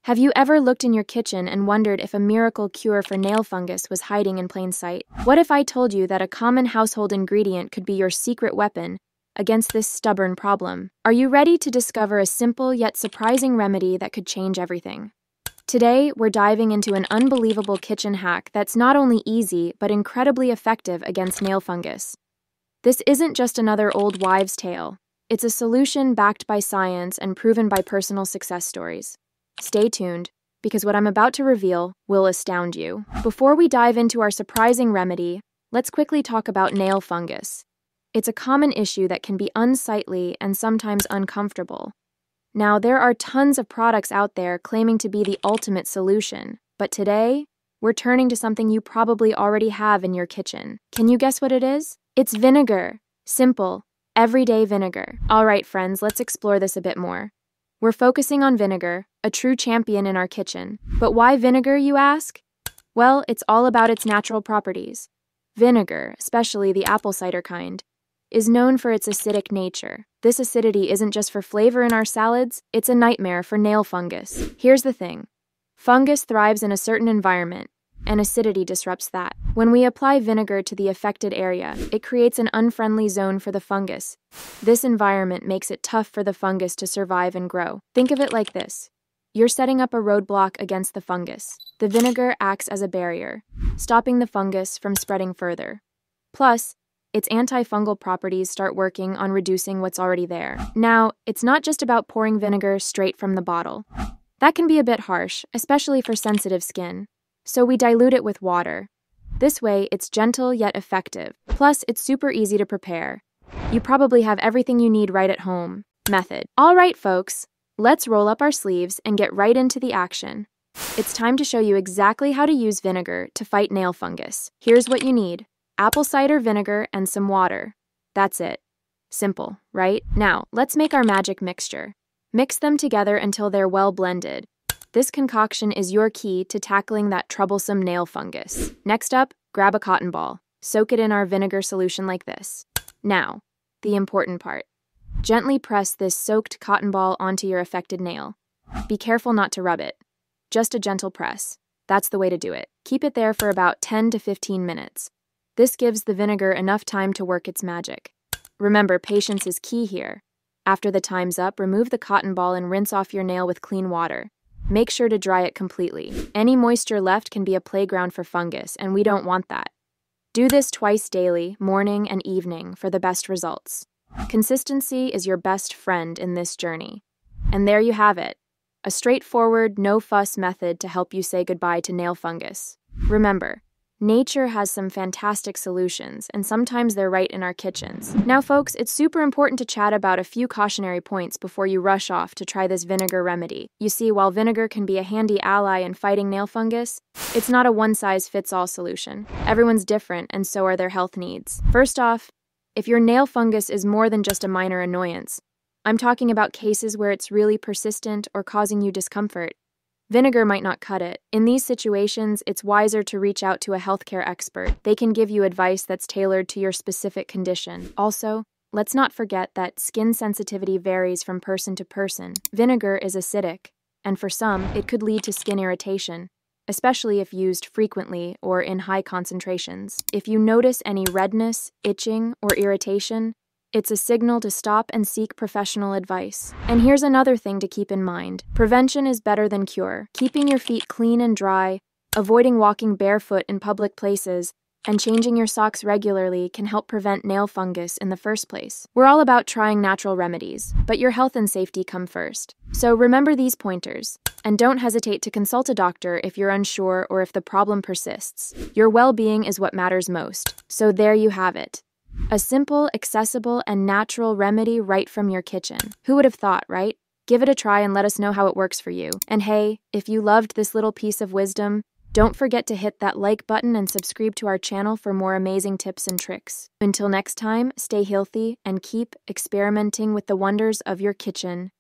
Have you ever looked in your kitchen and wondered if a miracle cure for nail fungus was hiding in plain sight? What if I told you that a common household ingredient could be your secret weapon against this stubborn problem? Are you ready to discover a simple yet surprising remedy that could change everything? Today, we're diving into an unbelievable kitchen hack that's not only easy, but incredibly effective against nail fungus. This isn't just another old wives' tale. It's a solution backed by science and proven by personal success stories. Stay tuned, because what I'm about to reveal will astound you. Before we dive into our surprising remedy, let's quickly talk about nail fungus. It's a common issue that can be unsightly and sometimes uncomfortable. Now, there are tons of products out there claiming to be the ultimate solution, but today, we're turning to something you probably already have in your kitchen. Can you guess what it is? It's vinegar. Simple, everyday vinegar. All right, friends, let's explore this a bit more. We're focusing on vinegar, a true champion in our kitchen. But why vinegar, you ask? Well, it's all about its natural properties. Vinegar, especially the apple cider kind, is known for its acidic nature. This acidity isn't just for flavor in our salads, it's a nightmare for nail fungus. Here's the thing. Fungus thrives in a certain environment, and acidity disrupts that. When we apply vinegar to the affected area, it creates an unfriendly zone for the fungus. This environment makes it tough for the fungus to survive and grow. Think of it like this. You're setting up a roadblock against the fungus. The vinegar acts as a barrier, stopping the fungus from spreading further. Plus, its anti-fungal properties start working on reducing what's already there. Now, it's not just about pouring vinegar straight from the bottle. That can be a bit harsh, especially for sensitive skin. So we dilute it with water. This way, it's gentle yet effective. Plus, it's super easy to prepare. You probably have everything you need right at home. Method. All right, folks, let's roll up our sleeves and get right into the action. It's time to show you exactly how to use vinegar to fight nail fungus. Here's what you need. Apple cider vinegar and some water. That's it. Simple, right? Now, let's make our magic mixture. Mix them together until they're well blended. This concoction is your key to tackling that troublesome nail fungus. Next up, grab a cotton ball. Soak it in our vinegar solution like this. Now, the important part. Gently press this soaked cotton ball onto your affected nail. Be careful not to rub it. Just a gentle press. That's the way to do it. Keep it there for about 10 to 15 minutes. This gives the vinegar enough time to work its magic. Remember, patience is key here. After the time's up, remove the cotton ball and rinse off your nail with clean water. Make sure to dry it completely. Any moisture left can be a playground for fungus, and we don't want that. Do this twice daily, morning and evening, for the best results. Consistency is your best friend in this journey. And there you have it. A straightforward, no-fuss method to help you say goodbye to nail fungus. Remember, nature has some fantastic solutions, and sometimes they're right in our kitchens. Now, folks, it's super important to chat about a few cautionary points before you rush off to try this vinegar remedy. You see, while vinegar can be a handy ally in fighting nail fungus, it's not a one-size-fits-all solution. Everyone's different, and so are their health needs. First off, if your nail fungus is more than just a minor annoyance, I'm talking about cases where it's really persistent or causing you discomfort, vinegar might not cut it. In these situations, it's wiser to reach out to a healthcare expert. They can give you advice that's tailored to your specific condition. Also, let's not forget that skin sensitivity varies from person to person. Vinegar is acidic, and for some, it could lead to skin irritation, especially if used frequently or in high concentrations. If you notice any redness, itching, or irritation, it's a signal to stop and seek professional advice. And here's another thing to keep in mind. Prevention is better than cure. Keeping your feet clean and dry, avoiding walking barefoot in public places, and changing your socks regularly can help prevent nail fungus in the first place. We're all about trying natural remedies, but your health and safety come first. So remember these pointers, and don't hesitate to consult a doctor if you're unsure or if the problem persists. Your well-being is what matters most. So there you have it. A simple, accessible, and natural remedy right from your kitchen. Who would have thought, right? Give it a try and let us know how it works for you. And hey, if you loved this little piece of wisdom, don't forget to hit that like button and subscribe to our channel for more amazing tips and tricks. Until next time, stay healthy and keep experimenting with the wonders of your kitchen.